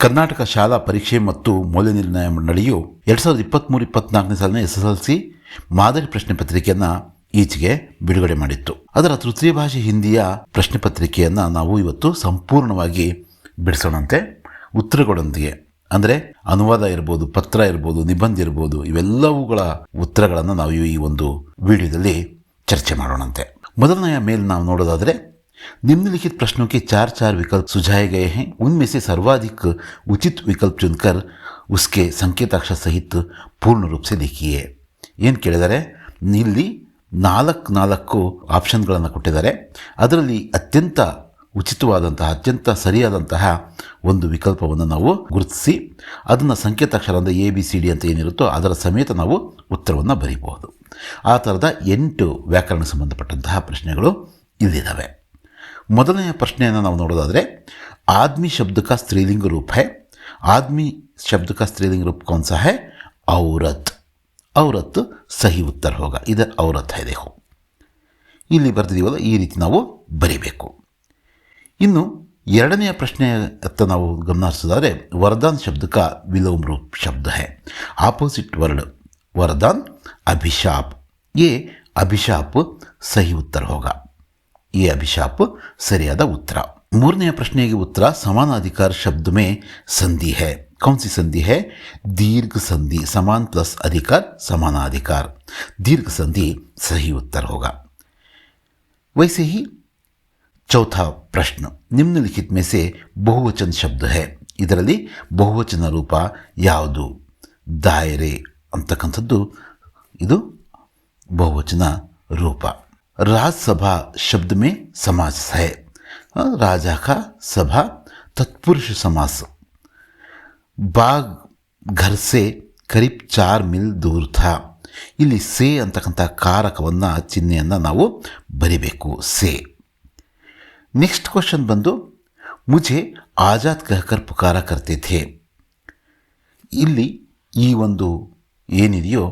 ಕರ್ನಾಟಕ ಶಾಲಾ ಪರೀಕ್ಷೆ ಮತ್ತು ಮೌಲ್ಯನಿರ್ಣಯ ಮಂಡಳಿಯು 2023-24ನೇ ಸಾಲಿನ SSLC ಮಾದರಿ ಪ್ರಶ್ನೆ ಪತ್ರಿಕೆಯನ್ನು ಈಚೆಗೆ ಬಿಡುಗಡೆ ಮಾಡಿತ್ತು. ಅದರ ತೃತೀಯ ಭಾಷೆ ಹಿಂದಿಯ ಪ್ರಶ್ನೆ ಪತ್ರಿಕೆಯನ್ನು ನಾವು ಇವತ್ತು ಸಂಪೂರ್ಣವಾಗಿ ಬಿಡಿಸೋಣಂತೆ ಉತ್ತರಗಳೊಂದಿಗೆ. ಅಂದರೆ ಅನುವಾದ ಇರ್ಬೋದು, ಪತ್ರ ಇರ್ಬೋದು, ನಿಬಂಧ ಇರ್ಬೋದು, ಇವೆಲ್ಲವುಗಳ ಉತ್ತರಗಳನ್ನು ನಾವು ಈ ಒಂದು ವಿಡಿಯೋದಲ್ಲಿ ಚರ್ಚೆ ಮಾಡೋಣಂತೆ. ಮೊದಲನೆಯ ಮೇಲ್ ನಾವು ನೋಡೋದಾದರೆ, निम्नलिखित प्रश्नों के 4 विकल्प सुझाए गए हैं. उनमें से सर्वाधिक उचित विकल्प चुनकर उसके संकेताक्षर सहित पूर्ण रूप से लिखिए. ಏನು ಕೇಳಿದರೆ, ಇಲ್ಲಿ 4 ಆಪ್ಷನ್ಗಳನ್ನು ಕೊಟ್ಟಿದ್ದಾರೆ. ಅದರಲ್ಲಿ ಅತ್ಯಂತ ಉಚಿತವಾದಂತಹ, ಅತ್ಯಂತ ಸರಿಯಾದಂತಹ ಒಂದು ವಿಕಲ್ಪವನ್ನು ನಾವು ಗುರುತಿಸಿ ಅದನ್ನು ಸಂಕೇತಾಕ್ಷರ ಅಂದರೆ ABCD ಅಂತ ಏನಿರುತ್ತೋ ಅದರ ಸಮೇತ ನಾವು ಉತ್ತರವನ್ನು ಬರೀಬಹುದು. ಆ ಥರದ 8 ವ್ಯಾಕರಣ ಸಂಬಂಧಪಟ್ಟಂತಹ ಪ್ರಶ್ನೆಗಳು ಇಲ್ಲಿದ್ದಾವೆ. ಮೊದಲನೆಯ ಪ್ರಶ್ನೆಯನ್ನು ನಾವು ನೋಡೋದಾದರೆ, आदमी शब्द का स्त्रीलिंग रूप है. आदमी शब्द का स्त्रीलिंग रूप कौन सा है? औरत. औरत सही उत्तर होगा. ಇದು औरत है. देखो ಇಲ್ಲಿ ಬರೆದಿದ್ದೀವಲ್ಲ, ಈ ರೀತಿ ನಾವು ಬರೀಬೇಕು. ಇನ್ನು ಎರಡನೆಯ ಪ್ರಶ್ನೆ ಅತ್ತ ನಾವು ಗಮನಿಸೋದಾದರೆ, वरदान शब्द का विलोम रूप शब्द है. ऑपोजिट वर्ड वरदान अभिशाप. ये अभिशाप सही उत्तर होगा. ये अभिशाप ಸರಿಯಾದ ಉತ್ತರ. ಮೂರನೆಯ ಪ್ರಶ್ನೆಗೆ ಉತ್ತರ, समानाधिकार शब्द में संधि है. कौन सी संधि है? दीर्घ संधि. समान प्लस अधिकार समानाधिकार. दीर्घ संधि सही उत्तर होगा. वैसे ही चौथा प्रश्न, निम्नलिखित में से बहुवचन शब्द है. ಇದರಲ್ಲಿ ಬಹುವಚನ ರೂಪ ಯಾವುದು? ದಾಯರೆ ಅಂತಕ್ಕಂಥದ್ದು ಇದು ಬಹುವಚನ ರೂಪ. राजसभा शब्द में समास है. राजा का सभा तत्पुरुष समास. बाग घर से करीब 4 मील दूर था. ಇಲ್ಲಿ ಸೇ ಅಂತಕ್ಕಂಥ ಕಾರಕವನ್ನು ಚಿಹ್ನೆಯನ್ನು ನಾವು ಬರಿಬೇಕು. ಸೇ. ನೆಕ್ಸ್ಟ್ ಕ್ವಶನ್ ಬಂದು, ಮುझे ಆಜಾದ್ कहकर पुकारा करते थे. ಇಲ್ಲಿ ಈ ಒಂದು ಏನಿದೆಯೋ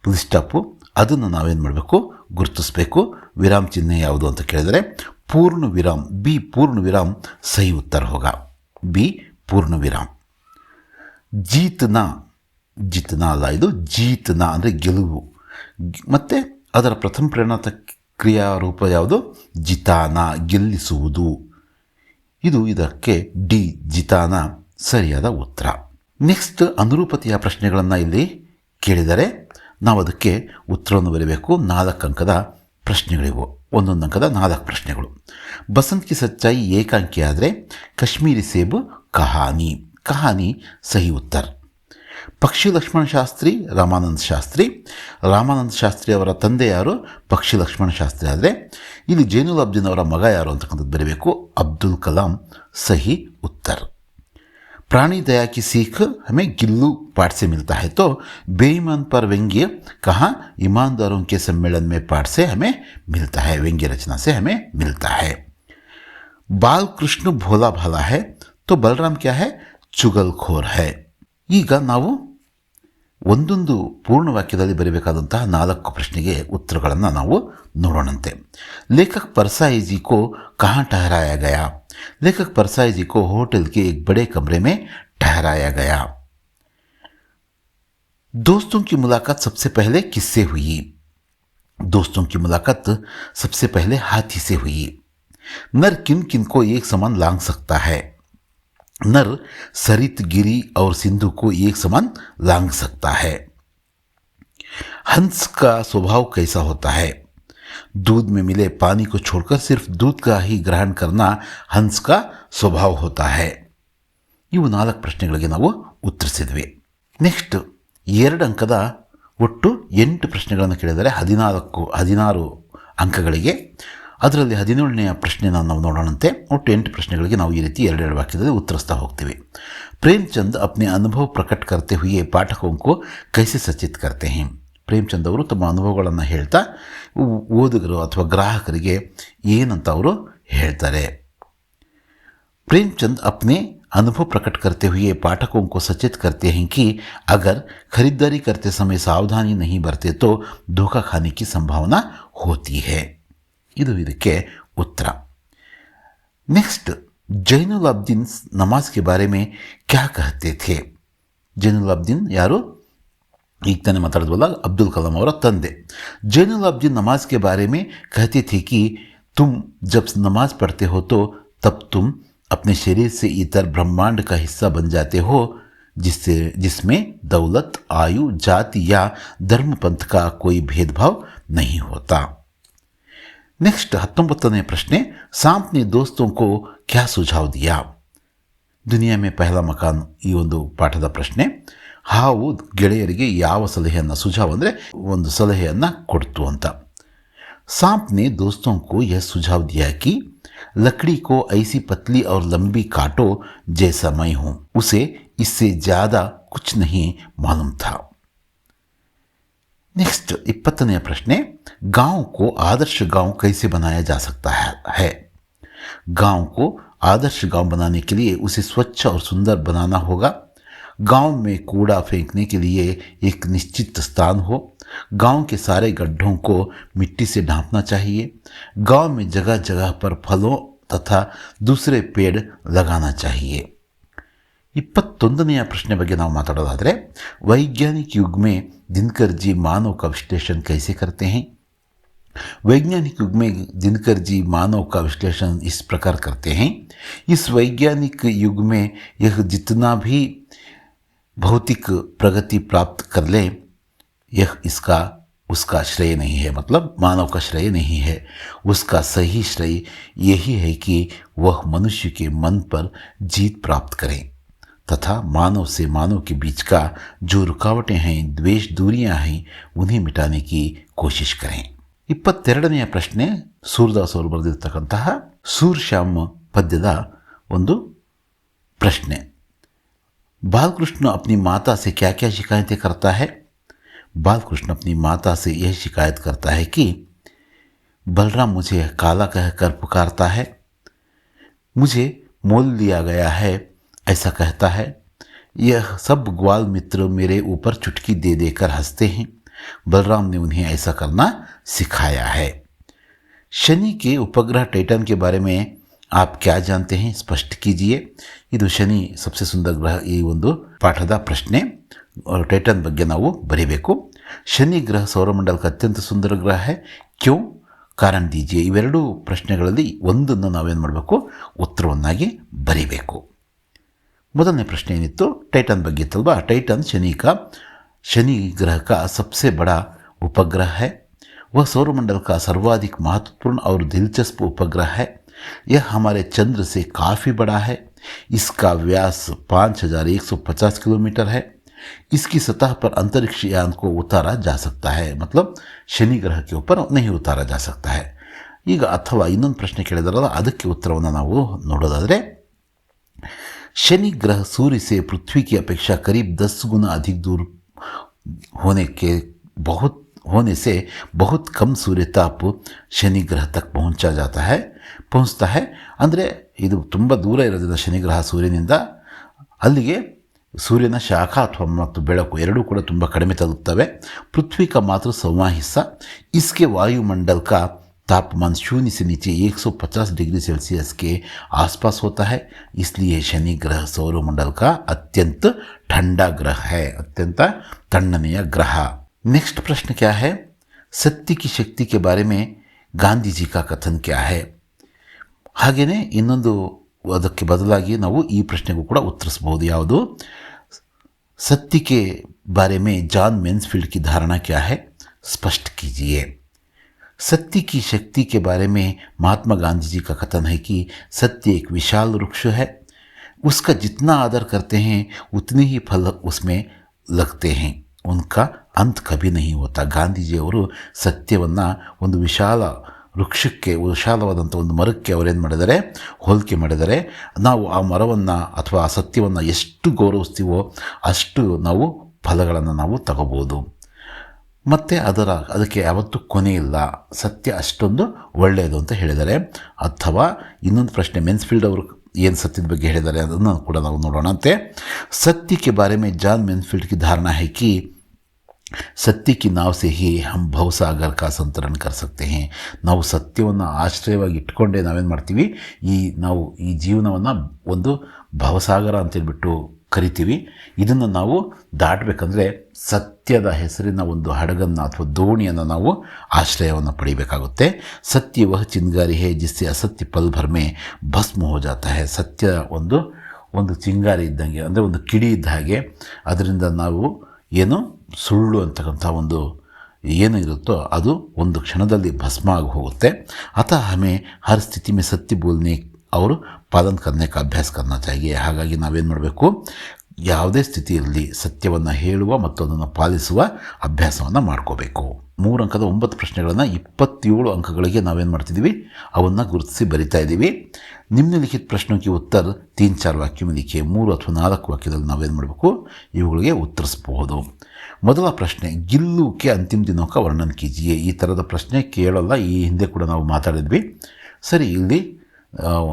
ಫುಲ್ ಸ್ಟಾಪು ಅದನ್ನು ನಾವೇನು ಮಾಡಬೇಕು? ಗುರುತಿಸಬೇಕು. ವಿರಾಮ ಚಿಹ್ನೆ ಯಾವುದು ಅಂತ ಕೇಳಿದರೆ ಪೂರ್ಣ ವಿರಾಮ್. ಬಿ ಪೂರ್ಣ ವಿರಾಮ್ ಸಹಿ ಉತ್ತರ ಹೋಗ. ಬಿ ಪೂರ್ಣ ವಿರಾಮ್. ಜೀತನಾ, ಜಿತನಾ ಅಲ್ಲ, ಇದು ಜೀತನಾ ಅಂದರೆ ಗೆಲುವು. ಮತ್ತು ಅದರ ಪ್ರಥಮ ಪರಿಣಾಮ ಕ್ರಿಯಾರೂಪ ಯಾವುದು? ಜಿತಾನ, ಗೆಲ್ಲಿಸುವುದು. ಇದು ಇದಕ್ಕೆ ಡಿ ಜಿತಾನ ಸರಿಯಾದ ಉತ್ತರ. ನೆಕ್ಸ್ಟ್ ಅನುರೂಪತೆಯ ಪ್ರಶ್ನೆಗಳನ್ನು ಇಲ್ಲಿ ಕೇಳಿದರೆ ನಾವು ಅದಕ್ಕೆ ಉತ್ತರವನ್ನು ಬರೀಬೇಕು. 4 ಅಂಕದ ಪ್ರಶ್ನೆಗಳಿವು. ಒಂದೊಂದು ಅಂಕದ 4 ಪ್ರಶ್ನೆಗಳು. ಬಸಂತ್ ಕಿ ಸಚ್ಚಾಯಿ ಏಕಾಂಕಿ ಆದರೆ ಕಾಶ್ಮೀರಿ ಸೇಬು ಕಹಾನಿ. ಕಹಾನಿ ಸಹಿ ಉತ್ತರ. ಪಕ್ಷಿ ಲಕ್ಷ್ಮಣ ಶಾಸ್ತ್ರಿ ರಾಮಾನಂದ ಶಾಸ್ತ್ರಿ. ರಾಮಾನಂದ ಶಾಸ್ತ್ರಿ ಅವರ ತಂದೆ ಯಾರು? ಪಕ್ಷಿ ಲಕ್ಷ್ಮಣ ಶಾಸ್ತ್ರಿ. ಆದರೆ ಇಲ್ಲಿ ಜೈನುಲ್ ಅಬ್ದಿನ್ ಅವರ ಮಗ ಯಾರು ಅಂತಕ್ಕಂಥದ್ದು ಬರೀಬೇಕು. ಅಬ್ದುಲ್ ಕಲಾಂ ಸಹಿ ಉತ್ತರ. प्राणी दया की सीख हमें गिल्लू पाठ से मिलता है. तो बेईमान पर व्यंग्य कहाँ? ईमानदारों के सम्मेलन में पाठ से हमें मिलता है. व्यंग्य रचना से हमें मिलता है. बाल कृष्ण भोला भाला है. तो बलराम क्या है? चुगलखोर है. ಈಗ ನಾವು ಒಂದೊಂದು ಪೂರ್ಣ ವಾಕ್ಯದಲ್ಲಿ ಬರೀಬೇಕಾದಂತಹ 4 ಪ್ರಶ್ನೆಗೆ ಉತ್ತರಗಳನ್ನು ನಾವು ನೋಡೋಣಂತೆ. लेखक परसाई जी को कहाँ ठहराया गया? लेखक परसाई जी को होटल के एक बड़े कमरे में ठहराया गया. दोस्तों की मुलाकात सबसे पहले किससे हुई? दोस्तों की मुलाकात सबसे पहले हाथी से हुई. नर किन किन को एक समान लांघ सकता है? नर सरित, गिरी और सिंधु को एक समान लांघ सकता है. हंस का स्वभाव कैसा होता है? दूध में मिले पानी को छोड़कर सिर्फ दूध का ही ग्रहण करना हंस का स्वभाव होता है. ಇವು 4 ಪ್ರಶ್ನೆಗಳಿಗೆ ನಾವು ಉತ್ತರಿಸಿದ್ವಿ. ನೆಕ್ಸ್ಟ್ 2 ಅಂಕದ ಒಟ್ಟು 8 ಪ್ರಶ್ನೆಗಳನ್ನು ಕೇಳಿದರೆ 16 ಅಂಕಗಳಿಗೆ. ಅದರಲ್ಲಿ 17ನೆಯ ಪ್ರಶ್ನೆನ ನಾವು ನೋಡೋಣಂತೆ. ಒಟ್ಟು 8 ಪ್ರಶ್ನೆಗಳಿಗೆ ನಾವು ಈ ರೀತಿ 2 ವಾಕ್ಯದಲ್ಲಿ ಉತ್ತರಿಸ್ತಾ ಹೋಗ್ತೀವಿ. ಪ್ರೇಮಚಂದ್ अपने अनुभव प्रकट करते हुए पाठकों को कैसे सचेत करते हैं? ಪ್ರೇಮಚಂದ್ ಅವರು ತಮ್ಮ ಅನುಭವಗಳನ್ನು ಹೇಳ್ತಾ ಓದುಗರು ಅಥವಾ ಗ್ರಾಹಕರಿಗೆ ಏನಂತ ಅವರು ಹೇಳ್ತಾರೆ. प्रेमचंद अपने अनुभव प्रकट करते हुए पाठकों को सचेत करते हैं कि अगर खरीदारी करते समय सावधानी नहीं बरते तो धोखा खाने की संभावना होती है. ಇದು ಇದಕ್ಕೆ ಉತ್ತರ. ನೆಕ್ಸ್ಟ್ ಜೈನುಲ್ ಅಬ್ದಿನ್ ನಮಾಜ್ के बारे में क्या कहते थे? ಜೈನುಲ್ ಅಬ್ದಿನ್ ಯಾರು? ಈಗ ತಾನೇ ಮಾತಾಡಿದ್ವಲ್ಲ, ಅಬ್ದುಲ್ ಕಲಾಂ ಅವರ ತಂದೆ. जैनुल अब्दीन नमाज के बारे में कहते थे कि तुम जब नमाज पढ़ते हो तो तब तुम अपने शरीर से इतर ब्रह्मांड का हिस्सा बन जाते हो, जिसमें दौलत, आयु, जाति या धर्म पंथ का कोई भेदभाव नहीं होता. नेक्स्ट 19वें प्रश्न, सांप ने दोस्तों को क्या सुझाव दिया? ದುನಿಯಾ ಮೇ ಪಹಲ ಮಕಾನ್ ಈ ಒಂದು ಪಾಠದ ಪ್ರಶ್ನೆ. ಹಾವು ಗೆಳೆಯರಿಗೆ ಯಾವ ಸಲಹೆಯನ್ನು, ಸುझाव ಅಂದರೆ ಒಂದು ಸಲಹೆಯನ್ನು ಕೊಡ್ತು ಅಂತ. सांप ने दोस्तों को यह सुझाव दिया कि लकड़ी को ऐसी पतली और लंबी काटो जैसा मैं हूं, उसे इससे ज्यादा कुछ नहीं मालूम था. नेक्स्ट 20वें प्रश्न, गांव को आदर्श गांव कैसे बनाया जा सकता है? गांव को आदर्श गांव बनाने के लिए उसे स्वच्छ और सुंदर बनाना होगा. गांव में कूड़ा फेंकने के लिए एक निश्चित स्थान हो. गांव के सारे गड्ढों को मिट्टी से ढांपना चाहिए. गांव में जगह जगह पर फलों तथा दूसरे पेड़ लगाना चाहिए. 21ನೇ ಪ್ರಶ್ನೆ ಬಗ್ಗೆ ನಾವು ಮಾತಾಡೋದಾದರೆ, वैज्ञानिक युग में दिनकर जी मानव का विश्लेषण कैसे करते हैं? वैज्ञानिक युग में दिनकर जी मानव का विश्लेषण इस प्रकार करते हैं. इस वैज्ञानिक युग में यह जितना भी भौतिक प्रगति प्राप्त कर ले, यह इसका उसका श्रेय नहीं है. मतलब मानव का श्रेय नहीं है, उसका सही श्रेय यही है कि वह मनुष्य के मन पर जीत प्राप्त करें तथा मानव से मानव के बीच का जो रुकावटें हैं, द्वेष दूरियां हैं, उन्हें मिटाने की कोशिश करें. 22ನೇ ಪ್ರಶ್ನೆ, ಸೂರ್ದಾಸ್ ಅವರು ಬರೆದಿರ್ತಕ್ಕಂತಹ ಸೂರ್ಶ್ಯಾಮ್ ಪದ್ಯದ ಒಂದು ಪ್ರಶ್ನೆ. बालकृष्ण अपनी माता से क्या क्या शिकायतें करता है? बालकृष्ण अपनी माता से यह शिकायत करता है कि बलराम मुझे काला कहकर पुकारता है, मुझे मोल लिया गया है ऐसा कहता है. यह सब ग्वाल मित्र मेरे ऊपर चुटकी दे देकर हंसते हैं. बलराम ने उन्हें ऐसा करना सिखाया है. शनि के उपग्रह टाइटन के बारे में आप क्या जानते हैं? स्पष्ट कीजिए. ಇದು ಶನಿ सबसे सुंदर ग्रह ಈ ಒಂದು ಪಾಠದ ಪ್ರಶ್ನೆ. ಟೈಟನ್ ಬಗ್ಗೆ ನಾವು ಬರೀಬೇಕು. ಶನಿ ಗ್ರಹ ಸೌರಮಂಡಲ का ಅತ್ಯಂತ ಸುಂದರ ಗ್ರಹ है, क्यों? ಕಾರಣ दीजिए. ಇವೆರಡು ಪ್ರಶ್ನೆಗಳಲ್ಲಿ ಒಂದನ್ನು ನಾವೇನು ಮಾಡಬೇಕು? ಉತ್ತರವನ್ನಾಗಿ ಬರೀಬೇಕು. ಮೊದಲನೇ ಪ್ರಶ್ನೆ ಏನಿತ್ತು? ಟೈಟನ್ ಬಗ್ಗೆ ಇತ್ತಲ್ವಾ. ಟೈಟನ್ शनि ग्रह का सबसे बड़ा उपग्रह है. वह सौरमंडल का सर्वाधिक महत्वपूर्ण और दिलचस्प उपग्रह है. यह हमारे चंद्र से काफ़ी बड़ा है. इसका व्यास 5150 किलोमीटर है. इसकी सतह पर अंतरिक्ष यान को उतारा जा सकता है. मतलब शनि ग्रह के ऊपर नहीं उतारा जा सकता है. ಈಗ ಅಥವಾ ಇನ್ನೊಂದು ಪ್ರಶ್ನೆ ಕೇಳಿದಾರಲ್ಲ, ಅದಕ್ಕೆ ಉತ್ತರವನ್ನು ನಾವು ನೋಡೋದಾದರೆ, शनि ग्रह सूर्य से पृथ्वी की अपेक्षा करीब 10 गुना अधिक दूर होने से बहुत कम सूर्य ताप शनि ग्रह तक ಪਹੁಂಚ್ತಾ है. ಅಂದರೆ ಇದು ತುಂಬ ದೂರ ಇರೋದ್ರಿಂದ ಶನಿ ಗ್ರಹ ಸೂರ್ಯನಿಂದ ಅಲ್ಲಿಗೆ ಸೂರ್ಯನ ಶಾಖ ಅಥವಾ ಮತ್ತು ಬೆಳಕು ಎರಡೂ ಕೂಡ ತುಂಬ ಕಡಿಮೆ ತಲುಪ್ತವೆ. पृथ्वी का मात्र 1/4 हिस्सा, इसके वायुमंडल का तापमान 0 से नीचे 150 डिग्री सेल्सियस के आसपास होता है. इसलिए शनि ग्रह सौरमंडल का अत्यंत ठंडा ग्रह है, अत्यंत तन्ननीय ग्रह. नेक्स्ट प्रश्न क्या है? सत्य की शक्ति के बारे में गांधी जी का कथन क्या है? ಹಾಗೆಯೇ ಇನ್ನೊಂದು ಅದಕ್ಕೆ ಬದಲಾಗಿ ನಾವು ಈ ಪ್ರಶ್ನೆಗೂ ಕೂಡ ಉತ್ತರಿಸಬಹುದು. ಯಾವುದು? सत्य के बारे में जॉन मैन्सफील्ड की धारणा क्या है? स्पष्ट कीजिए. सत्य की शक्ति के बारे में महात्मा गांधी जी का कथन है कि सत्य एक विशाल वृक्ष है, उसका जितना आदर करते हैं उतने ही फल उसमें लगते हैं, उनका अंत कभी नहीं होता. ಗಾಂಧೀಜಿಯವರು ಸತ್ಯವನ್ನು ಒಂದು ವೃಕ್ಷಕ್ಕೆ, ವಿಶಾಲವಾದಂಥ ಒಂದು ಮರಕ್ಕೆ ಅವರೇನು ಮಾಡಿದ್ದಾರೆ? ಹೋಲಿಕೆ ಮಾಡಿದ್ದಾರೆ. ನಾವು ಆ ಮರವನ್ನು ಅಥವಾ ಆ ಸತ್ಯವನ್ನು ಎಷ್ಟು ಗೌರವಿಸ್ತೀವೋ ಅಷ್ಟು ನಾವು ಫಲಗಳನ್ನು ನಾವು ತಗೋಬೋದು. ಮತ್ತು ಅದಕ್ಕೆ ಯಾವತ್ತೂ ಕೊನೆ ಇಲ್ಲ. ಸತ್ಯ ಅಷ್ಟೊಂದು ಒಳ್ಳೆಯದು ಅಂತ ಹೇಳಿದ್ದಾರೆ. ಅಥವಾ ಇನ್ನೊಂದು ಪ್ರಶ್ನೆ, ಮೆನ್ಸ್ಫೀಲ್ಡ್ ಅವರು ಏನು ಸತ್ಯದ ಬಗ್ಗೆ ಹೇಳಿದ್ದಾರೆ ಅದನ್ನು ಕೂಡ ನಾವು ನೋಡೋಣ. ಅಂತೆ ಸತ್ಯ के बारे में जॉन मैन्सफील्ड की धारणा है कि ಸತ್ಯ ಕಿ ನಾವ್ ಸೆ ಹಿ ಹಮ್ ಭವಸಾಗರ ಕಾ ಸಂತರಣ ಕರ್ ಸಕ್ತೆ ಹೇ. ನಾವು ಸತ್ಯವನ್ನು ಆಶ್ರಯವಾಗಿ ಇಟ್ಕೊಂಡೇ ನಾವೇನು ಮಾಡ್ತೀವಿ, ನಾವು ಈ ಜೀವನವನ್ನು ಒಂದು ಭವಸಾಗರ ಅಂತೇಳ್ಬಿಟ್ಟು ಕರಿತೀವಿ. ಇದನ್ನು ನಾವು ದಾಟಬೇಕಂದ್ರೆ ಸತ್ಯದ ಹೆಸರಿನ ಒಂದು ಹಡಗನ್ನು ಅಥವಾ ದೋಣಿಯನ್ನು ನಾವು ಆಶ್ರಯವನ್ನು ಪಡಿಬೇಕಾಗುತ್ತೆ. ಸತ್ಯ ವಹ ಚಿಂಗಾರಿ ಹೇ ಜಿಸ್ಸೆ ಅಸತ್ಯ ಪಲ್ ಭರ್ ಮೇ ಭಸ್ಮ ಹೋ ಜಾತಾ ಹೇ. ಸತ್ಯ ಒಂದು ಚಿಂಗಾರಿ ಇದ್ದಂಗೆ, ಅಂದರೆ ಒಂದು ಕಿಡಿ ಇದ್ದ ಹಾಗೆ. ಅದರಿಂದ ನಾವು ಏನು ಸುಳ್ಳು ಅಂತಕ್ಕಂಥ ಒಂದು ಏನು ಇರುತ್ತೋ ಅದು ಒಂದು ಕ್ಷಣದಲ್ಲಿ ಭಸ್ಮ ಆಗಿ ಹೋಗುತ್ತೆ. ಅತಃ ಹಮೇ ಹರ್ ಸ್ಥಿತಿ ಮೇ ಸತ್ಯ ಬೋಲ್ನೆ ಅವರು ಪಾಲನ್ ಕರ್ನೆ ಕಾ ಅಭ್ಯಾಸ ಕರ್ನಾ ಚಾಹಿಯೆ. ಹಾಗಾಗಿ ನಾವೇನು ಮಾಡಬೇಕು, ಯಾವುದೇ ಸ್ಥಿತಿಯಲ್ಲಿ ಸತ್ಯವನ್ನು ಹೇಳುವ ಮತ್ತು ಅದನ್ನು ಪಾಲಿಸುವ ಅಭ್ಯಾಸವನ್ನು ಮಾಡ್ಕೋಬೇಕು. 3 ಅಂಕದ 9 ಪ್ರಶ್ನೆಗಳನ್ನು 27 ಅಂಕಗಳಿಗೆ ನಾವೇನು ಮಾಡ್ತಿದ್ದೀವಿ, ಅವನ್ನು ಗುರುತಿಸಿ ಬರಿತಾ ಇದ್ದೀವಿ. ನಿಮ್ನಲಿಖಿತ ಪ್ರಶ್ನೆಗೆ ಉತ್ತರ 3-4 ವಾಕ್ಯ ಲಿಖೆ. 3 ಅಥವಾ 4 ವಾಕ್ಯದಲ್ಲಿ ನಾವೇನು ಮಾಡಬೇಕು, ಇವುಗಳಿಗೆ ಉತ್ತರಿಸಬಹುದು. ಮೊದಲ ಪ್ರಶ್ನೆ, ಗಿಲ್ಲುಕ್ಕೆ ಅಂತಿಮ ದಿನೋಕ ವರ್ಣನ್ ಕೀಜಿಯೇ. ಈ ಥರದ ಪ್ರಶ್ನೆ ಕೇಳಲ್ಲ, ಈ ಹಿಂದೆ ಕೂಡ ನಾವು ಮಾತಾಡಿದ್ವಿ. ಸರಿ, ಇಲ್ಲಿ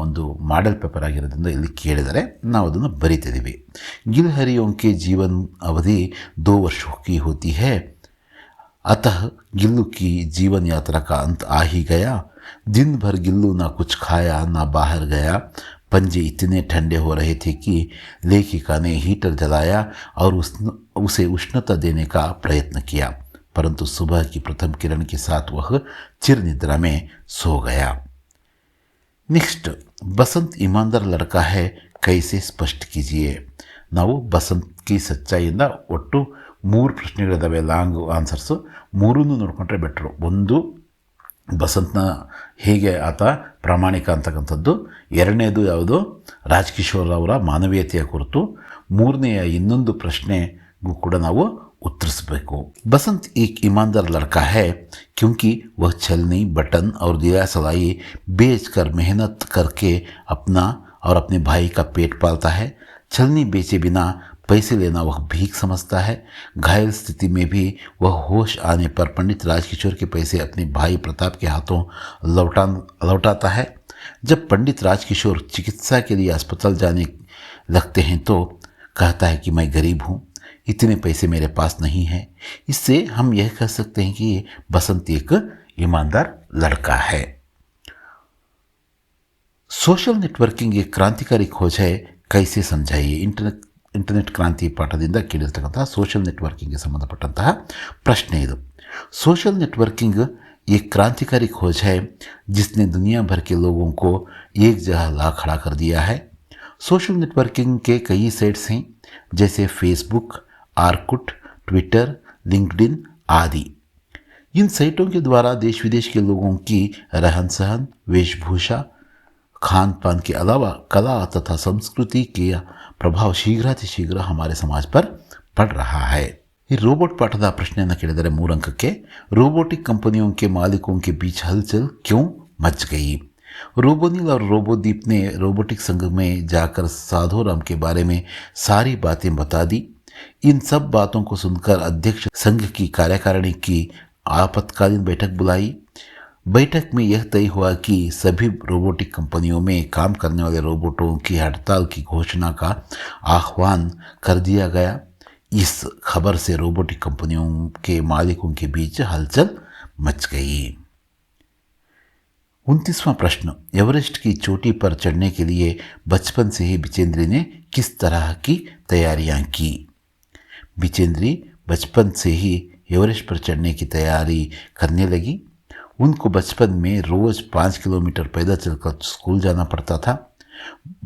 ಒಂದು ಮಾಡೆಲ್ ಪೇಪರ್ ಆಗಿರೋದ್ರಿಂದ ಇಲ್ಲಿ ಕೇಳಿದರೆ ನಾವು ಅದನ್ನು ಬರಿತಿದ್ದೀವಿ. ಗಿಲ್ ಹರಿಯೋಂಕೆ ಜೀವನ್ ಅವಧಿ 2 ವರ್ಷ ಕಿ ಹೋತಿ ಹೈ. अतः गिल्लू की जीवन यात्रा का अंत आ ही गया. दिन भर गिल्लू ना कुछ खाया ना बाहर गया. पंजे इतने ठंडे हो रहे थे कि लेखिका ने हीटर जलाया और उसे उष्णता देने का प्रयत्न किया, परंतु सुबह की प्रथम किरण के साथ वह चिर निद्रा में सो गया. नेक्स्ट, बसंत ईमानदार लड़का है, कैसे स्पष्ट कीजिए. ನಾವು ಬಸಂತ್ ಕಿ ಸಚ್ಚಾಯಿಯಿಂದ ಒಟ್ಟು 3 ಪ್ರಶ್ನೆಗಳಿದ್ದಾವೆ, ಲಾಂಗ್ ಆನ್ಸರ್ಸು. 3 ನೋಡಿಕೊಂಡ್ರೆ ಬೆಟ್ರು. ಒಂದು, ಬಸಂತ್ನ ಹೇಗೆ ಆತ ಪ್ರಾಮಾಣಿಕ ಅಂತಕ್ಕಂಥದ್ದು. 2ನೇದು ಯಾವುದು, ರಾಜ್ ಕಿಶೋರ್ ಅವರ ಮಾನವೀಯತೆಯ ಕುರಿತು. 3ನೇಯ ಇನ್ನೊಂದು ಪ್ರಶ್ನೆಗೂ ಕೂಡ ನಾವು उत्तरिसಬೇಕು. बसंत एक ईमानदार लड़का है क्योंकि वह छलनी, बटन और दिया सलाई बेच कर मेहनत करके अपना और अपने भाई का पेट पालता है. छलनी बेचे बिना पैसे लेना वह भीख समझता है. घायल स्थिति में भी वह होश आने पर पंडित राजकिशोर के पैसे अपने भाई प्रताप के हाथों लौटाता है. जब पंडित राजकिशोर चिकित्सा के लिए अस्पताल जाने लगते हैं तो कहता है कि मैं गरीब हूँ, इतने पैसे मेरे पास नहीं है. इससे हम यह कह सकते हैं कि बसंत एक ईमानदार लड़का है. सोशल नेटवर्किंग एक क्रांतिकारी खोज है, कैसे समझाइए. ಇಂಟರ್ನೆಟ್ ಕ್ರಾಂತಿ ಪಾಠದಿಂದ ಕೇಳಿರ್ತಕ್ಕಂತಹ ಸೋಷಲ್ ನೆಟ್ವರ್ಕಿಂಗ್ಗೆ ಸಂಬಂಧಪಟ್ಟಂತಹ ಪ್ರಶ್ನೆ ಇದು. सोशल नेटवर्किंग एक क्रांतिकारी खोज है जिसने दुनिया भर के लोगों को एक जगह ला खड़ा कर दिया है. सोशल नेटवर्किंग के कई साइट्स हैं, जैसे फेसबुक, आर्कुट, ट्विटर, लिंक्डइन आदि. इन साइटों के द्वारा देश विदेश के लोगों की रहन सहन, वेशभूषा, खान पान के अलावा कला तथा संस्कृति के प्रभाव शीघ्र हमारे समाज पर पड़ रहा है. ಈ ರೋಬೋಟ್ ಪಾಠದ ಪ್ರಶ್ನೆಯನ್ನು ಕೇಳಿದರೆ 3 अंक. रोबोटिक कंपनियों के मालिकों के बीच हलचल क्यों मच गई. रोबोनिल और रोबोदीप ने रोबोटिक संघ में जाकर साधोराम के बारे में सारी बातें बता दी. इन सब बातों को सुनकर अध्यक्ष संघ की कार्यकारिणी की आपातकालीन बैठक बुलाई. बैठक में यह तय हुआ कि सभी रोबोटिक कंपनियों में काम करने वाले रोबोटों की हड़ताल की घोषणा का आह्वान कर दिया गया. इस खबर से रोबोटिक कंपनियों के मालिकों के बीच हलचल मच गई. 29वां प्रश्न, एवरेस्ट की चोटी पर चढ़ने के लिए बचपन से ही बिचेंद्री ने किस तरह की तैयारियां की. बिचेंद्री बचपन से ही एवरेस्ट पर चढ़ने की तैयारी करने लगी. उनको बचपन में रोज़ 5 किलोमीटर पैदल चलकर स्कूल जाना पड़ता था.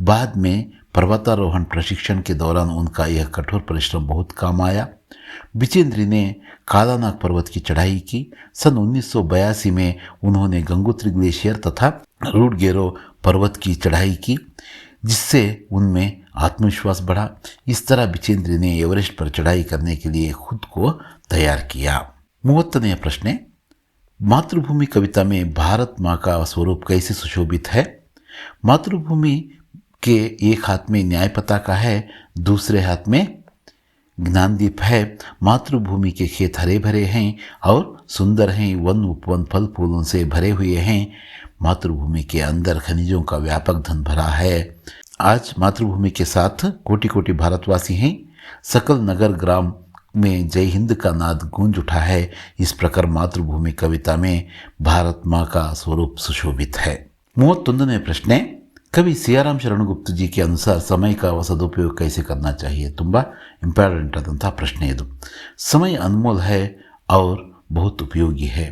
बाद में पर्वतारोहण प्रशिक्षण के दौरान उनका यह कठोर परिश्रम बहुत काम आया. बिचेंद्री ने कालानाग पर्वत की चढ़ाई की. सन 1982 में उन्होंने गंगोत्री ग्लेशियर तथा रूडगेरो पर्वत की चढ़ाई की, जिससे उनमें आत्मविश्वास बढ़ा. इस तरह बिचेंद्री ने एवरेस्ट पर चढ़ाई करने के लिए खुद को तैयार किया. 30वें प्रश्न, मातृभूमि कविता में भारत माँ का स्वरूप कैसे सुशोभित है. मातृभूमि के एक हाथ में न्याय पताका है, दूसरे हाथ में ज्ञानदीप है. मातृभूमि के खेत हरे भरे हैं और सुंदर हैं, वन उपवन फल फूलों से भरे हुए हैं. मातृभूमि के अंदर खनिजों का व्यापक धन भरा है. आज मातृभूमि के साथ कोटि कोटि भारतवासी हैं. सकल नगर ग्राम में जय हिंद का नाद गूंज उठा है। इस प्रकार मातृभूमि कविता में ಭಾರತ್ ಮಾ का स्वरूप सुशोभित है। 31ನೇ ಪ್ರಶ್ನೆ, कवि सियाराम शरणगुप्त जी के अनुसार समय का सदुपयोग कैसे करना चाहिए? ತುಂಬ ಇಂಪಾರ್ಟೆಂಟ್ ಆದಂತಹ ಪ್ರಶ್ನೆ ಇದು। समय अनमोल है और बहुत उपयोगी है।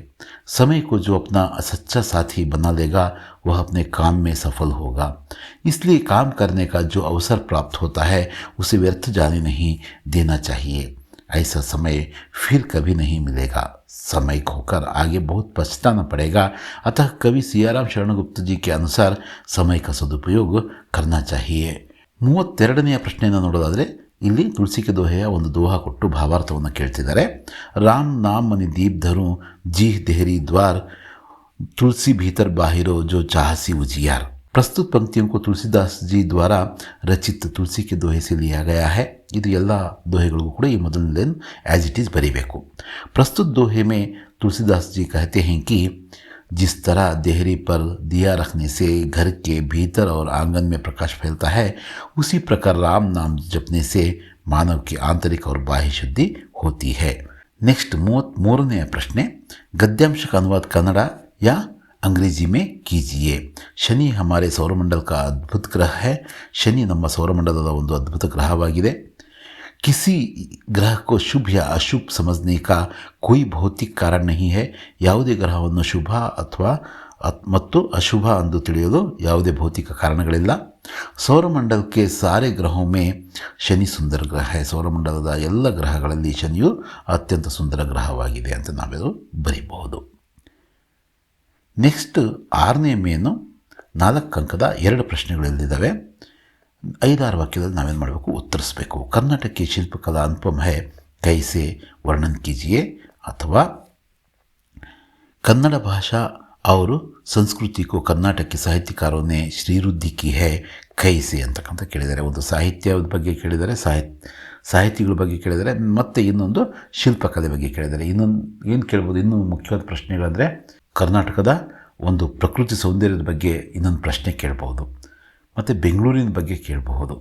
समय को जो अपना सच्चा साथी बना लेगा वह अपने काम में सफल होगा। इसलिए काम करने का जो अवसर प्राप्त होता है उसे व्यर्थ जाने नहीं देना चाहिए। ऐसा समय फिर कभी नहीं मिलेगा। समय खोकर आगे बहुत पछताना पड़ेगा। अतः कवि सियाराम शरणगुप्त जी के अनुसार समय का सदुपयोग करना चाहिए। 32ನೇ ಪ್ರಶ್ನೆಯನ್ನು ನೋಡೋದಾದರೆ ಇಲ್ಲಿ ತುಳಸಿಕೆ ದೋಹೆಯ ಒಂದು ದೋಹಾ ಕೊಟ್ಟು ಭಾವಾರ್ಥವನ್ನು ಕೇಳ್ತಿದ್ದಾರೆ। राम नाम मनि दीप धरूं जीह देहरी द्वार तुलसी भीतर बाहिरो जो चाहसी उजियार। प्रस्तुत पंक्तियों को तुलसीदास जी द्वारा रचित तुलसी के दोहे से लिया गया है। ಇದು ಎಲ್ಲ दोहेಗಳಿಗೂ ಕೂಡ ಈ ಮೊದಲನೇ एज इट इज़ बरीಬೇಕು। प्रस्तुत दोहे में तुलसीदास जी कहते हैं कि जिस तरह देहरी पर दिया रखने से घर के भीतर और आंगन में प्रकाश फैलता है, उसी प्रकार राम नाम जपने से मानव की आंतरिक और बाह्य शुद्धि होती है। नेक्स्ट 33ನೇ ಪ್ರಶ್ನೆ, गद्यांश का अनुवाद कन्नड़ या अंग्रेजी में कीजिए। शनि हमारे सौरमंडल का अद्भुत ग्रह है। शनि ನಮ್ಮ ಸೌರಮಂಡಲದ ಒಂದು ಅದ್ಭುತ ಗ್ರಹವಾಗಿದೆ। किसी ग्रह को शुभ या अशुभ समझने का कोई भौतिक कारण नहीं है। ಯಾವುದೇ ಗ್ರಹವನ್ನು ಶುಭ ಅಥವಾ ಮತ್ತು ಅಶುಭ ಎಂದು ತಿಳಿಯಲು ಯಾವುದೇ ಭೌತಿಕ ಕಾರಣಗಳಿಲ್ಲ। ಸೌರಮಂಡಲಕ್ಕೆ ಸಾರೆ ಗ್ರಹೋं में ಶನಿ ಸುಂದರ ಗ್ರಹ है। ಸೌರಮಂಡಲದ ಎಲ್ಲ ಗ್ರಹಗಳಲ್ಲಿ ಶನಿಯು ಅತ್ಯಂತ ಸುಂದರ ಗ್ರಹವಾಗಿದೆ ಅಂತ ನಾವೆಲ್ಲ ಬರೀಬಹುದು। ನೆಕ್ಸ್ಟ್ 6ನೇ ಮೇನು 4 ಅಂಕದ 2 ಪ್ರಶ್ನೆಗಳಿದ್ದಾವೆ। 5-6 ವಾಕ್ಯದಲ್ಲಿ ನಾವೇನು ಮಾಡಬೇಕು, ಉತ್ತರಿಸಬೇಕು। कर्नाटक की शिल्पकला अनुपम है, कैसे वर्णन कीजिए। ಅಥವಾ कन्नड़ भाषा और संस्कृति को कर्नाटक के साहित्यकारों ने श्रीवृद्धि की है, कैसे ಅಂತಕ್ಕಂಥ ಕೇಳಿದ್ದಾರೆ। ಒಂದು ಸಾಹಿತ್ಯದ ಬಗ್ಗೆ ಕೇಳಿದ್ದಾರೆ, ಸಾಹಿತಿಗಳ ಬಗ್ಗೆ ಕೇಳಿದ್ದಾರೆ, ಮತ್ತು ಇನ್ನೊಂದು ಶಿಲ್ಪಕಲೆ ಬಗ್ಗೆ ಕೇಳಿದ್ದಾರೆ। ಇನ್ನೊಂದು ಏನು ಕೇಳ್ಬೋದು, ಇನ್ನೂ ಮುಖ್ಯವಾದ ಪ್ರಶ್ನೆಗಳಂದರೆ ಕರ್ನಾಟಕದ ಒಂದು ಪ್ರಕೃತಿ ಸೌಂದರ್ಯದ ಬಗ್ಗೆ ಇನ್ನೊಂದು ಪ್ರಶ್ನೆ ಕೇಳ್ಬೋದು, ಮತ್ತು ಬೆಂಗಳೂರಿನ ಬಗ್ಗೆ ಕೇಳಬಹುದು।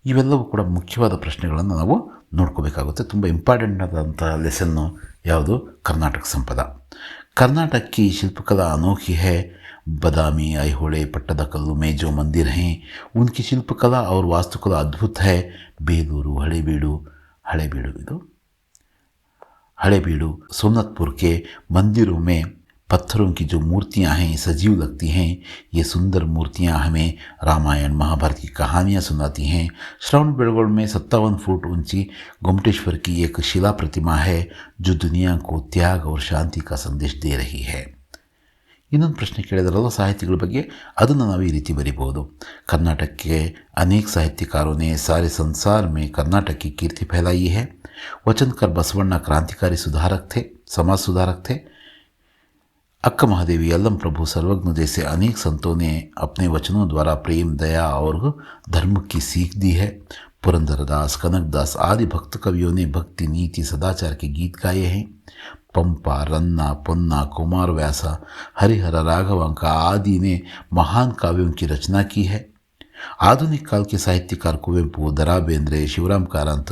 ಇವೆಲ್ಲವೂ ಕೂಡ ಮುಖ್ಯವಾದ ಪ್ರಶ್ನೆಗಳನ್ನು ನಾವು ನೋಡ್ಕೋಬೇಕಾಗುತ್ತೆ। ತುಂಬ ಇಂಪಾರ್ಟೆಂಟ್ ಆದಂಥ ಲೆಸನ್ನು ಯಾವುದು, ಕರ್ನಾಟಕ ಸಂಪದ। कर्नाटक की शिल्पकला अनोखी है। बदामी, ऐहोळे, पट्टदकल्लु में जो मंदिर हैं उनकी शिल्पकला और वास्तुकला अद्भुत है। बेलूरू, हड़ेबीडू, सोमनाथपुर के मंदिरों में पत्थरों की जो मूर्तियां हैं सजीव लगती हैं। ये सुंदर मूर्तियां हमें रामायण महाभारत की कहानियां सुनाती हैं। श्रवणबेळगोळ में 57 फुट ऊंची गोमटेश्वर की एक शिला प्रतिमा है जो दुनिया को त्याग और शांति का संदेश दे रही है। ಇನ್ನೊಂದು ಪ್ರಶ್ನೆ ಕೇಳಿದ್ರಲ್ಲ ಸಾಹಿತಿಗಳ ಬಗ್ಗೆ, ಅದನ್ನು ನಾವು ಈ ರೀತಿ ಬರೀಬಹುದು। कर्नाटक के अनेक साहित्यकारों ने सारे संसार में कर्नाटक की कीर्ति फैलाई है। वचनकर बसवण्ण क्रांतिकारी सुधारक थे, समाज सुधारक थे। अक्का महादेवी, यल्लम प्रभु, सर्वज्ञ जैसे अनेक संतों ने अपने वचनों द्वारा प्रेम, दया और धर्म की सीख दी है। पुरंदरदास, कनकदास आदि भक्त कवियों ने भक्ति, नीति, सदाचार के गीत गाए हैं। पंपा, रन्ना, पोन्ना, कुमार व्यास, हरिहर, राघवांका आदि ने महान काव्यों की रचना की है। आधुनिक काल के साहित्यकार कुवेंपु, दरा बेंद्रे, शिवराम कारंत,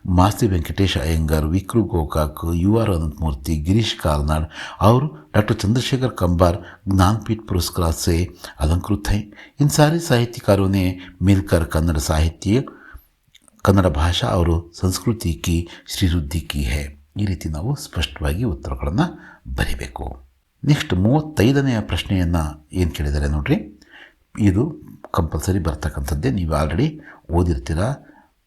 मास्ती वेंकटेश अयंगर, विक्रु गोकाक, युआर अनंतमूर्ति, गिरीश कार्नाड और डॉक्टर चंद्रशेखर कंबार ज्ञानपीठ पुरस्कार से अलंकृत हैं। इन सारे साहित्यकारों ने मिलकर कन्नड़ साहित्य, कन्नड़ भाषा और संस्कृति की श्रीवृद्धि की है। ಈ ರೀತಿ ನಾವು ಸ್ಪಷ್ಟವಾಗಿ ಉತ್ತರಗಳನ್ನು ಬರೀಬೇಕು। ನೆಕ್ಸ್ಟ್ 35ನೇ ಪ್ರಶ್ನೆಯನ್ನು ಏನು ಕೇಳಿದ್ದಾರೆ ನೋಡ್ರಿ, ಇದು ಕಂಪಲ್ಸರಿ ಬರ್ತಕ್ಕಂಥದ್ದೇ, ನೀವು ಆಲ್ರೆಡಿ ಓದಿರ್ತೀರಾ,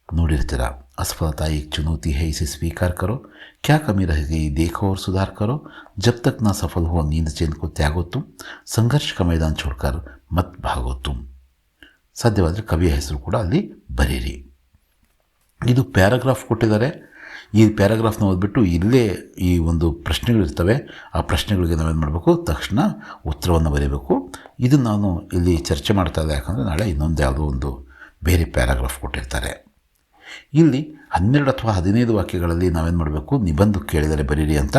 ನೋಡಿರ್ತೀರಾ। असफलता एक चुनौती है, इसे स्वीकार करो। क्या कमी रह गई देखो और सुधार करो। जब तक ना सफल हो नींद चैन को त्यागो तुम। संघर्ष का मैदान छोड़कर मत भागो तुम। ಸಾಧ್ಯವಾದರೆ ಕವಿಯ ಹೆಸರು ಕೂಡ ಅಲ್ಲಿ ಬರೀರಿ। ಇದು ಪ್ಯಾರಾಗ್ರಾಫ್ ಕೊಟ್ಟಿದ್ದಾರೆ। ಈ ಪ್ಯಾರಾಗ್ರಾಫ್ನ ಓದ್ಬಿಟ್ಟು ಇಲ್ಲೇ ಈ ಒಂದು ಪ್ರಶ್ನೆಗಳಿರ್ತವೆ, ಆ ಪ್ರಶ್ನೆಗಳಿಗೆ ನಾವೇನು ಮಾಡಬೇಕು, ತಕ್ಷಣ ಉತ್ತರವನ್ನು ಬರೀಬೇಕು। ಇದು ನಾನು ಇಲ್ಲಿ ಚರ್ಚೆ ಮಾಡ್ತಾ ಇದ್ದೆ, ಯಾಕಂದರೆ ನಾಳೆ ಇನ್ನೊಂದು ಯಾವುದೋ ಒಂದು ಬೇರೆ ಪ್ಯಾರಾಗ್ರಾಫ್ ಕೊಟ್ಟಿರ್ತಾರೆ। ಇಲ್ಲಿ 12 ಅಥವಾ 15 ವಾಕ್ಯಗಳಲ್ಲಿ ನಾವೇನು ಮಾಡಬೇಕು, ನಿಬಂಧ ಕೇಳಿದರೆ ಬರೀರಿ ಅಂತ।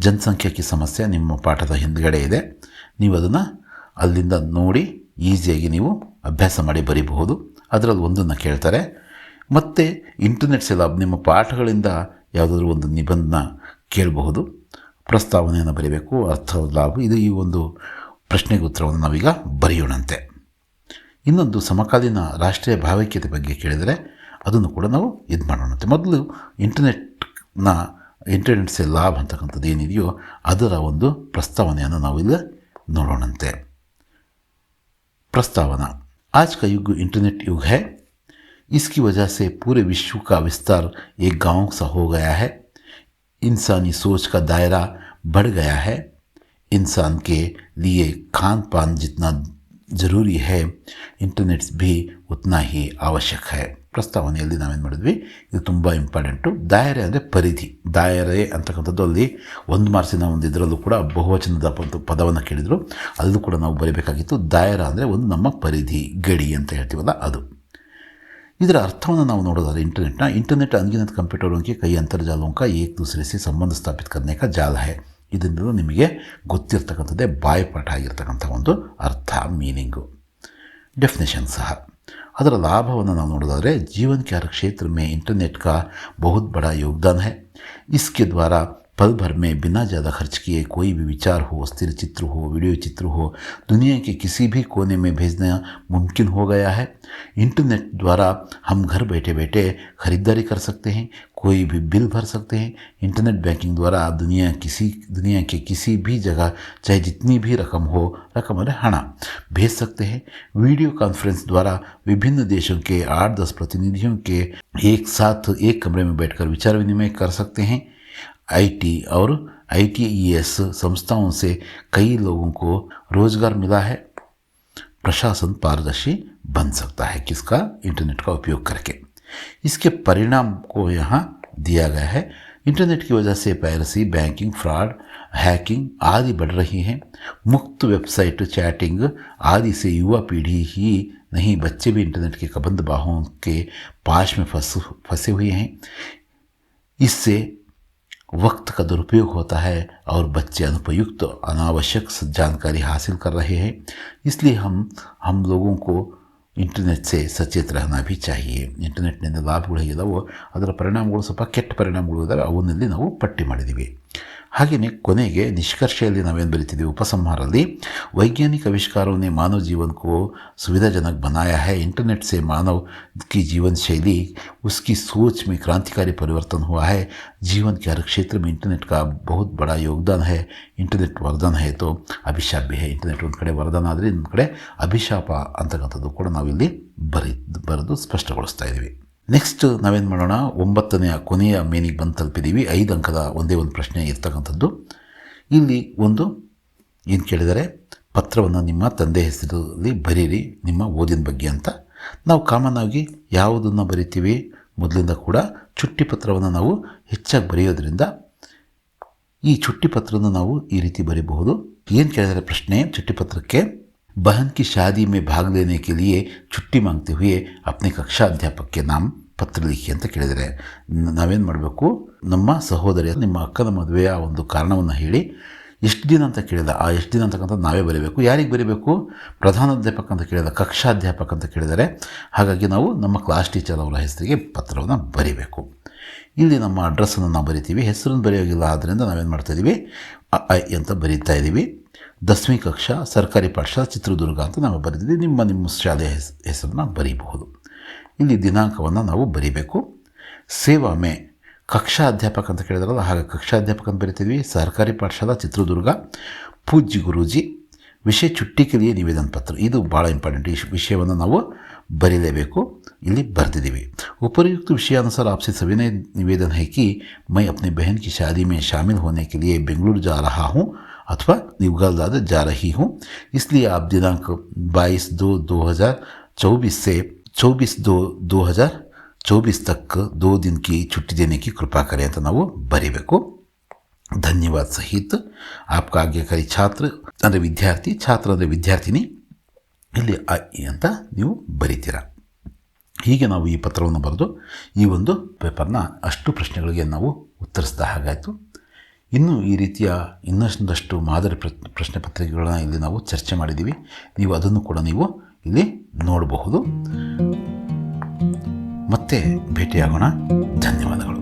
ಜನಸಂಖ್ಯಾಕಿ ಸಮಸ್ಯೆ ನಿಮ್ಮ ಪಾಠದ ಹಿಂದ್ಗಡೆ ಇದೆ, ನೀವು ಅದನ್ನು ಅಲ್ಲಿಂದ ನೋಡಿ ಈಸಿಯಾಗಿ ನೀವು ಅಭ್ಯಾಸ ಮಾಡಿ ಬರೀಬಹುದು। ಅದರಲ್ಲಿ ಒಂದನ್ನು ಕೇಳ್ತಾರೆ, ಮತ್ತು ಇಂಟರ್ನೆಟ್ ಸೆ ಲಾಭ, ನಿಮ್ಮ ಪಾಠಗಳಿಂದ ಯಾವುದಾದ್ರೂ ಒಂದು ನಿಬಂಧನ ಕೇಳಬಹುದು, ಪ್ರಸ್ತಾವನೆಯನ್ನು ಬರೀಬೇಕು, ಅರ್ಥ ಲಾಭ, ಇದು ಈ ಒಂದು ಪ್ರಶ್ನೆಗೆ ಉತ್ತರವನ್ನು ನಾವೀಗ ಬರೆಯೋಣಂತೆ. ಇನ್ನೊಂದು ಸಮಕಾಲೀನ ರಾಷ್ಟ್ರೀಯ ಭಾವೈಕ್ಯತೆ ಬಗ್ಗೆ ಕೇಳಿದರೆ ಅದನ್ನು ಕೂಡ ನಾವು ಇದು ಮಾಡೋಣಂತೆ. ಮೊದಲು ಇಂಟರ್ನೆಟ್ ಸೆ ಲಾಭ ಅಂತಕ್ಕಂಥದ್ದು ಏನಿದೆಯೋ ಅದರ ಒಂದು ಪ್ರಸ್ತಾವನೆಯನ್ನು ನಾವು ಇಲ್ಲಿ ನೋಡೋಣಂತೆ. प्रस्तावना। आज का युग इंटरनेट युग है। इसकी वजह से पूरे विश्व का विस्तार एक गांव सा हो गया है। इंसानी सोच का दायरा बढ़ गया है। इंसान के लिए खान पान जितना ज़रूरी है, इंटरनेट भी उतना ही आवश्यक है. ಪ್ರಸ್ತಾವನೆಯಲ್ಲಿ ನಾವೇನು ಮಾಡಿದ್ವಿ, ಇದು ತುಂಬ ಇಂಪಾರ್ಟೆಂಟು. ದಾಯರೆ ಅಂದರೆ ಪರಿಧಿ. ದಾಯರೆ ಅಂತಕ್ಕಂಥದ್ದು ಅಲ್ಲಿ 1 ಮಾರ್ಕ್ಸಿನ ಒಂದು ಇದರಲ್ಲೂ ಕೂಡ ಬಹುವಚನದ ಪದವನ್ನು ಕೇಳಿದರು, ಅಲ್ಲೂ ಕೂಡ ನಾವು ಬರೀಬೇಕಾಗಿತ್ತು. ದಾಯರ ಅಂದರೆ ಒಂದು ನಮ್ಮ ಪರಿಧಿ, ಗಡಿ ಅಂತ ಹೇಳ್ತೀವಲ್ಲ ಅದು. ಇದರ ಅರ್ಥವನ್ನು ನಾವು ನೋಡೋದಾದ್ರೆ इंटरनेट अनगिनत कंप्यूटरों के कई अंतर्जालों का एक दूसरे से संबंध स्थापित करने का जाल है. ಇದರಿಂದ ನಿಮಗೆ ಗೊತ್ತಿರ್ತಕ್ಕಂಥದ್ದೇ ಬಾಯ್ಪಾಠ ಆಗಿರ್ತಕ್ಕಂಥ ಒಂದು ಅರ್ಥ, ಮೀನಿಂಗು, ಡೆಫಿನೇಷನ್ ಸಹ. ಅದರ ಲಾಭವನ್ನು ನಾವು ನೋಡೋದಾದರೆ जीवन के हर क्षेत्र में इंटरनेट का बहुत बड़ा योगदान है. इसके द्वारा पल भर में बिना ज़्यादा खर्च किए कोई भी विचार हो, स्थिर चित्र हो, वीडियो चित्र हो, दुनिया के किसी भी कोने में भेजना मुमकिन हो गया है. इंटरनेट द्वारा हम घर बैठे बैठे ख़रीदारी कर सकते हैं, कोई भी बिल भर सकते हैं. इंटरनेट बैंकिंग द्वारा आप दुनिया के किसी भी जगह चाहे जितनी भी रकम अरे हण भेज सकते हैं. वीडियो कॉन्फ्रेंस द्वारा विभिन्न देशों के 8-10 प्रतिनिधियों के एक साथ एक कमरे में बैठकर विचार विनिमय कर सकते हैं. IT और ITES संस्थाओं से कई लोगों को रोज़गार मिला है. प्रशासन पारदर्शी बन सकता है किसका, इंटरनेट का उपयोग करके. इसके परिणाम को यहाँ दिया गया है. इंटरनेट की वजह से पायरेसी, बैंकिंग फ्रॉड, हैकिंग आदि बढ़ रही हैं. मुक्त वेबसाइट, चैटिंग आदि से युवा पीढ़ी ही नहीं, बच्चे भी इंटरनेट के कबंद बाहों के पाश में फंसे हुए हैं. इससे वक्त का दुरुपयोग होता है और बच्चे अनुपयुक्त अनावश्यक जानकारी हासिल कर रहे हैं. इसलिए हम लोगों को ಇಂಟರ್ನೆಟ್ ಸೇ ಸಚೇತ रहना भी चाहिए. ಇಂಟರ್ನೆಟ್ನಿಂದ ಲಾಭಗಳು ಹೇಗಿದಾವೋ ಅದರ ಪರಿಣಾಮಗಳು ಸ್ವಲ್ಪ ಕೆಟ್ಟ ಪರಿಣಾಮಗಳು ಇದ್ದಾವೆ, ಅವನ್ನಲ್ಲಿ ನಾವು ಪಟ್ಟಿ ಮಾಡಿದ್ದೀವಿ. ಹಾಗೆಯೇ ಕೊನೆಗೆ ನಿಷ್ಕರ್ಷೆಯಲ್ಲಿ ನಾವೇನು ಬರೀತಿದ್ದೀವಿ, ಉಪಸಂಹಾರದಲ್ಲಿ वैज्ञानिक आविष्कारों ने मानव जीवन को सुविधाजनक बनाया है. इंटरनेट से मानव की जीवन शैली, उसकी सोच में क्रांतिकारी परिवर्तन हुआ है. जीवन के हर क्षेत्र में इंटरनेट का बहुत बड़ा योगदान है. इंटरनेट वरदान है तो अभिशाप भी है. इंटरनेಟ್ ಒಂದು ಕಡೆ ವರದಾನ ಆದರೆ ಇನ್ನೊಂದು ಕಡೆ ಅಭಿಶಾಪ ಅಂತಕ್ಕಂಥದ್ದು ಕೂಡ ನಾವಿಲ್ಲಿ ಬರೆದು ಸ್ಪಷ್ಟಗೊಳಿಸ್ತಾ ಇದ್ದೀವಿ. ನೆಕ್ಸ್ಟ್ ನಾವೇನು ಮಾಡೋಣ, 9ನೇ ಕೊನೆಯ ಮೇನಿಗೆ ಬಂದು ತಲುಪಿದ್ದೀವಿ. 5 ಅಂಕದ ಒಂದೇ ಒಂದು ಪ್ರಶ್ನೆ ಇರ್ತಕ್ಕಂಥದ್ದು. ಇಲ್ಲಿ ಒಂದು ಏನು ಕೇಳಿದರೆ, ಪತ್ರವನ್ನು ನಿಮ್ಮ ತಂದೆ ಹೆಸರಲ್ಲಿ ಬರೀರಿ ನಿಮ್ಮ ಓದಿನ ಬಗ್ಗೆ ಅಂತ. ನಾವು ಕಾಮನ್ ಆಗಿ ಯಾವುದನ್ನು ಬರಿತೀವಿ, ಮೊದಲಿಂದ ಕೂಡ ಚುಟ್ಟಿ ಪತ್ರವನ್ನು ನಾವು ಹೆಚ್ಚಾಗಿ ಬರೆಯೋದ್ರಿಂದ ಈ ಚುಟ್ಟಿ ಪತ್ರವನ್ನು ನಾವು ಈ ರೀತಿ ಬರೀಬಹುದು. ಏನು ಕೇಳಿದರೆ ಪ್ರಶ್ನೆ ಚುಟ್ಟಿ ಪತ್ರಕ್ಕೆ, बहन की शादी में भाग लेने के लिए छुट्टी मांगते हुए अपने कक्षा अध्यापक के नाम ಪತ್ರ ಲಿಖಿ ಅಂತ ಕೇಳಿದರೆ ನಾವೇನು ಮಾಡಬೇಕು, ನಮ್ಮ ಸಹೋದರಿ ನಿಮ್ಮ ಅಕ್ಕನ ಮದುವೆಯ ಒಂದು ಕಾರಣವನ್ನು ಹೇಳಿ ಎಷ್ಟು ದಿನ ಅಂತ ಕೇಳಿದ ಆ ಎಷ್ಟು ದಿನ ಅಂತಕ್ಕಂಥದ್ದು ನಾವೇ ಬರೀಬೇಕು. ಯಾರಿಗೆ ಬರೀಬೇಕು, ಪ್ರಧಾನಾಧ್ಯಾಪಕ ಅಂತ ಕೇಳಿದ, ಕಕ್ಷಾಧ್ಯಾಪಕ ಅಂತ ಕೇಳಿದರೆ ಹಾಗಾಗಿ ನಾವು ನಮ್ಮ ಕ್ಲಾಸ್ ಟೀಚರ್ ಅವರ ಹೆಸರಿಗೆ ಪತ್ರವನ್ನು ಬರೀಬೇಕು. ಇಲ್ಲಿ ನಮ್ಮ ಅಡ್ರೆಸ್ಸನ್ನು ನಾವು ಬರಿತೀವಿ, ಹೆಸರನ್ನು ಬರೆಯೋಗಿಲ್ಲ, ಆದ್ದರಿಂದ ನಾವೇನು ಮಾಡ್ತಾಯಿದ್ದೀವಿ, ಅಂತ ಬರೀತಾ ಇದ್ದೀವಿ. 10वीं ಕಕ್ಷಾ ಸರ್ಕಾರಿ ಪಾಠಶಾಲೆ ಚಿತ್ರದುರ್ಗ ಅಂತ ನಾವು ಬರೆದಿದ್ದೀವಿ. ನಿಮ್ಮ ಶಾಲೆಯ ಹೆಸರನ್ನು ಬರೀಬಹುದು. ಇಲ್ಲಿ ದಿನಾಂಕವನ್ನು ನಾವು ಬರೀಬೇಕು. ಸೇವಾ ಮೇ ಕಕ್ಷಾ ಅಧ್ಯಾಪಕ ಅಂತ ಕೇಳಿದ್ರಲ್ಲ, ಹಾಗೆ ಕಕ್ಷಾಧ್ಯಾಪಕ ಅಂತ ಬರಿತಿದ್ವಿ. ಸರ್ಕಾರಿ ಪಾಠಶಾಲಾ ಚಿತ್ರದುರ್ಗ, ಪೂಜ್ಯ ಗುರೂಜಿ, ವಿಷಯ ಚುಟ್ಟಿ ಕೆ ಲಿಯೆ ನಿವೇದನ ಪತ್ರ. ಇದು ಭಾಳ ಇಂಪಾರ್ಟೆಂಟ್. ಈ ವಿಷಯವನ್ನು ನಾವು ಬರೀಲೇಬೇಕು. ಇಲ್ಲಿ ಬರೆದಿದ್ದೀವಿ. उपयुक्त विषयानुसार आपसे सविनय निवेदन है कि मैं अपनी बहन की शादी में शामिल होने के लिए बेंगलुरु जा रहा हूँ अथवा निवगालदाद जा रही हूँ. इसलिए आप दिनांक 22/2/2024 से 24/2/2024 तक 2 दिन की छुट्टी देने की कृपा करें ಅಂತ ನಾವು ಬರೀಬೇಕು. ಧನ್ಯವಾದ ಸಹಿತ आपका आज्ञाकारी छात्र ಅಂದರೆ ವಿದ್ಯಾರ್ಥಿ, ಛಾತ್ರ ಅಂದರೆ ವಿದ್ಯಾರ್ಥಿನಿ, ಇಲ್ಲಿ ಅಂತ ನೀವು ಬರೀತೀರಾ. ಹೀಗೆ ನಾವು ಈ ಪತ್ರವನ್ನು ಬರೆದು ಈ ಒಂದು ಪೇಪರ್ನ ಅಷ್ಟು ಪ್ರಶ್ನೆಗಳಿಗೆ ನಾವು ಉತ್ತರಿಸಿದ ಹಾಗಾಯಿತು. ಇನ್ನೂ ಈ ರೀತಿಯ ಇನ್ನೊಂದಷ್ಟು ಮಾದರಿ ಪ್ರಶ್ನೆ ಪತ್ರಿಕೆಗಳನ್ನ ಇಲ್ಲಿ ನಾವು ಚರ್ಚೆ ಮಾಡಿದ್ದೀವಿ. ನೀವು ಅದನ್ನು ಕೂಡ ನೀವು ಇಲ್ಲಿ ನೋಡಬಹುದು. ಮತ್ತೆ ಮತ್ತೆ ಭೇಟಿಯಾಗೋಣ. ಧನ್ಯವಾದಗಳು.